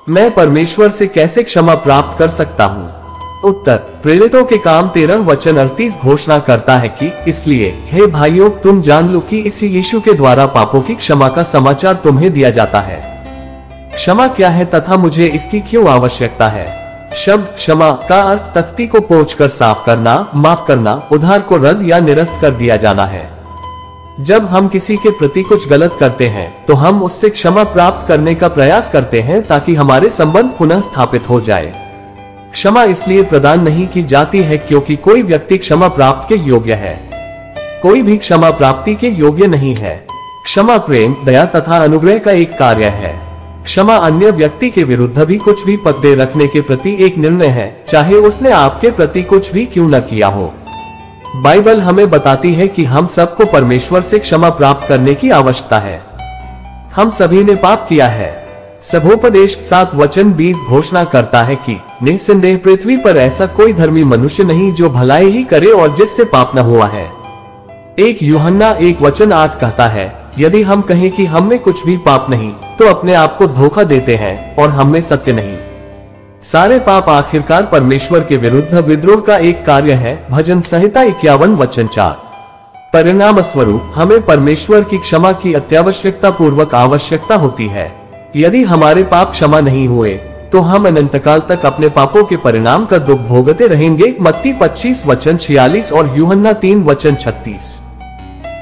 मैं परमेश्वर से कैसे क्षमा प्राप्त कर सकता हूँ? उत्तर, प्रेरितों के काम 13 वचन 38 घोषणा करता है कि इसलिए हे भाइयों, तुम जान लो कि इसी यीशु के द्वारा पापों की क्षमा का समाचार तुम्हें दिया जाता है। क्षमा क्या है तथा मुझे इसकी क्यों आवश्यकता है? शब्द क्षमा का अर्थ तख्ती को पोंछकर साफ करना, माफ करना, उधार को रद्द या निरस्त कर दिया जाना है। जब हम किसी के प्रति कुछ गलत करते हैं तो हम उससे क्षमा प्राप्त करने का प्रयास करते हैं ताकि हमारे संबंध पुनः स्थापित हो जाए। क्षमा इसलिए प्रदान नहीं की जाती है क्योंकि कोई व्यक्ति क्षमा प्राप्त के योग्य है। कोई भी क्षमा प्राप्ति के योग्य नहीं है। क्षमा प्रेम, दया तथा अनुग्रह का एक कार्य है। क्षमा अन्य व्यक्ति के विरुद्ध भी कुछ भी पकड़े रखने के प्रति एक निर्णय है, चाहे उसने आपके प्रति कुछ भी क्यों न किया हो। बाइबल हमें बताती है कि हम सबको परमेश्वर से क्षमा प्राप्त करने की आवश्यकता है। हम सभी ने पाप किया है। सभोपदेश 7 वचन 20 घोषणा करता है कि निस्संदेह पृथ्वी पर ऐसा कोई धर्मी मनुष्य नहीं जो भलाई ही करे और जिससे पाप न हुआ है। 1 यूहन्ना 1 वचन 8 कहता है, यदि हम कहें कि हम में कुछ भी पाप नहीं तो अपने आप को धोखा देते हैं और हम में सत्य नहीं। सारे पाप आखिरकार परमेश्वर के विरुद्ध विद्रोह का एक कार्य है। भजन संहिता 51 वचन 4। परिणाम स्वरूप हमें परमेश्वर की क्षमा की अत्यावश्यकता पूर्वक आवश्यकता होती है। यदि हमारे पाप क्षमा नहीं हुए तो हम अनंतकाल तक अपने पापों के परिणाम का दुख भोगते रहेंगे। मत्ती 25 वचन 46 और यूहन्ना 3 वचन 36।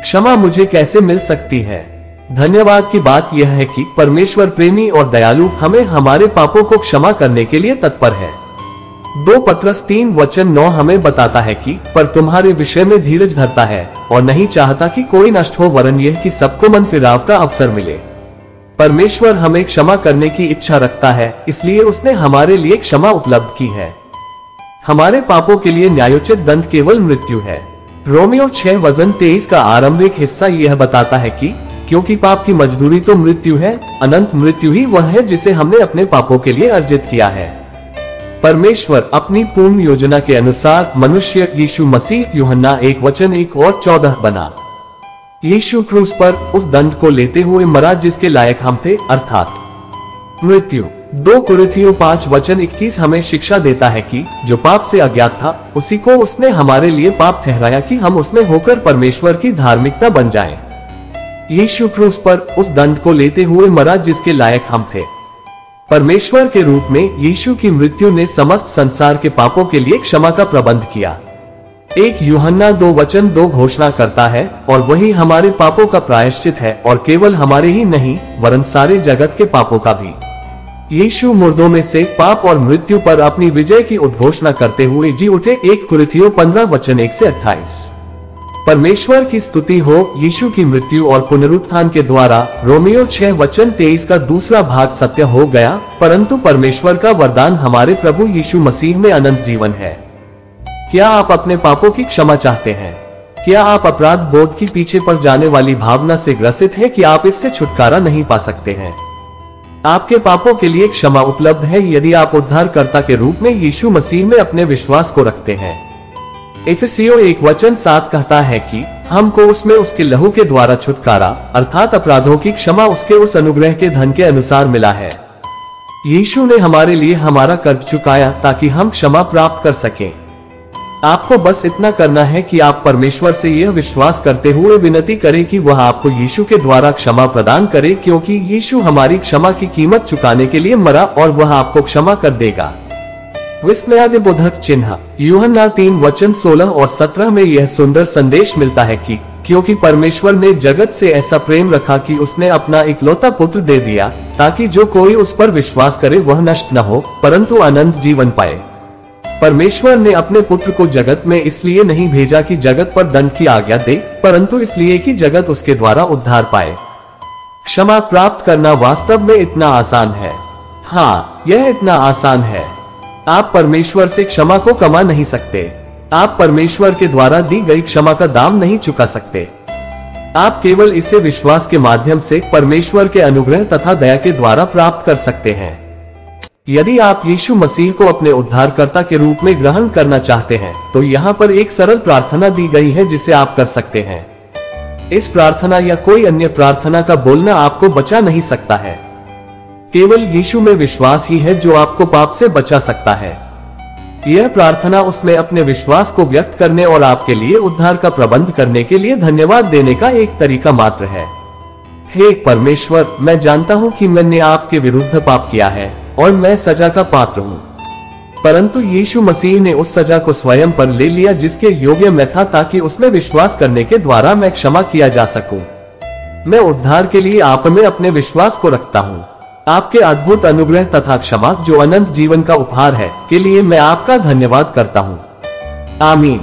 क्षमा मुझे कैसे मिल सकती है? धन्यवाद की बात यह है कि परमेश्वर प्रेमी और दयालु हमें हमारे पापों को क्षमा करने के लिए तत्पर है। 2 पत्रस 3 वचन 9 हमें बताता है कि पर तुम्हारे विषय में धीरज धरता है और नहीं चाहता कि कोई नष्ट हो, वरन यह कि सबको मन फिराव का अवसर मिले। परमेश्वर हमें क्षमा करने की इच्छा रखता है, इसलिए उसने हमारे लिए क्षमा उपलब्ध की है। हमारे पापों के लिए न्यायोचित दंड केवल मृत्यु है। रोमियो 6 वचन 23 का आरंभिक हिस्सा यह बताता है कि क्योंकि पाप की मजदूरी तो मृत्यु है, अनंत मृत्यु ही वह है जिसे हमने अपने पापों के लिए अर्जित किया है। परमेश्वर अपनी पूर्ण योजना के अनुसार मनुष्य यीशु मसीह यूहन्ना 1 वचन 1 और 14 बना। यीशु क्रूस पर उस दंड को लेते हुए मरा जिसके लायक हम थे, अर्थात मृत्यु। 2 कुरिन्थियों 5 वचन 21 हमें शिक्षा देता है कि जो पाप से अज्ञात था उसी को उसने हमारे लिए पाप ठहराया कि हम उसमें होकर परमेश्वर की धार्मिकता बन जाएं। यीशु क्रूस पर उस दंड को लेते हुए मरा जिसके लायक हम थे। परमेश्वर के रूप में यीशु की मृत्यु ने समस्त संसार के पापों के लिए क्षमा का प्रबंध किया। 1 यूहन्ना 2 वचन 2 घोषणा करता है, और वही हमारे पापों का प्रायश्चित है, और केवल हमारे ही नहीं वरन सारे जगत के पापों का भी। यीशु मुर्दों में से पाप और मृत्यु पर अपनी विजय की उद्घोषणा करते हुए जी उठे। 1 कुरिन्थियों 15 वचन 1 से 28। परमेश्वर की स्तुति हो यीशु की मृत्यु और पुनरुत्थान के द्वारा रोमियो 6 वचन 23 का दूसरा भाग सत्य हो गया, परंतु परमेश्वर का वरदान हमारे प्रभु यीशु मसीह में अनंत जीवन है। क्या आप अपने पापों की क्षमा चाहते हैं? क्या आप अपराध बोध की पीछे पड़ जाने वाली भावना से ग्रसित हैं कि आप इससे छुटकारा नहीं पा सकते हैं? आपके पापों के लिए क्षमा उपलब्ध है यदि आप उद्धारकर्ता के रूप में यीशु मसीह में अपने विश्वास को रखते हैं। इफिसियों 1 वचन 7 कहता है कि हमको उसमें उसके लहू के द्वारा छुटकारा अर्थात अपराधों की क्षमा उसके उस अनुग्रह के धन के अनुसार मिला है। यीशु ने हमारे लिए हमारा कर्ज चुकाया ताकि हम क्षमा प्राप्त कर सकें। आपको बस इतना करना है कि आप परमेश्वर से यह विश्वास करते हुए विनती करें कि वह आपको यीशु के द्वारा क्षमा प्रदान करे, क्योंकि यीशु हमारी क्षमा की कीमत चुकाने के लिए मरा और वह आपको क्षमा कर देगा। विस्मयादिबोधक चिन्ह यूहन्ना 3 वचन 16 और 17 में यह सुंदर संदेश मिलता है कि क्योंकि परमेश्वर ने जगत से ऐसा प्रेम रखा कि उसने अपना इकलौता पुत्र दे दिया ताकि जो कोई उस पर विश्वास करे वह नष्ट न हो परंतु अनंत जीवन पाए। परमेश्वर ने अपने पुत्र को जगत में इसलिए नहीं भेजा कि जगत पर दंड की आज्ञा दे, परंतु इसलिए कि जगत उसके द्वारा उद्धार पाए। क्षमा प्राप्त करना वास्तव में इतना आसान है। हाँ, यह इतना आसान है। आप परमेश्वर से क्षमा को कमा नहीं सकते। आप परमेश्वर के द्वारा दी गई क्षमा का दाम नहीं चुका सकते। आप केवल इसे विश्वास के माध्यम से परमेश्वर के अनुग्रह तथा दया के द्वारा प्राप्त कर सकते हैं। यदि आप यीशु मसीह को अपने उद्धारकर्ता के रूप में ग्रहण करना चाहते हैं तो यहाँ पर एक सरल प्रार्थना दी गई है जिसे आप कर सकते हैं। इस प्रार्थना या कोई अन्य प्रार्थना का बोलना आपको बचा नहीं सकता है। केवल यीशु में विश्वास ही है जो आपको पाप से बचा सकता है। यह प्रार्थना उसमें अपने विश्वास को व्यक्त करने और आपके लिए उद्धार का प्रबंध करने के लिए धन्यवाद देने का एक तरीका मात्र है। हे परमेश्वर, मैं जानता हूँ कि मैंने आपके विरुद्ध पाप किया है और मैं सजा का पात्र हूँ, परंतु यीशु मसीह ने उस सजा को स्वयं पर ले लिया जिसके योग्य मैं था, ताकि उसमें विश्वास करने के द्वारा मैं क्षमा किया जा सकूं। मैं उद्धार के लिए आप में अपने विश्वास को रखता हूँ। आपके अद्भुत अनुग्रह तथा क्षमा जो अनंत जीवन का उपहार है के लिए मैं आपका धन्यवाद करता हूँ। आमीन।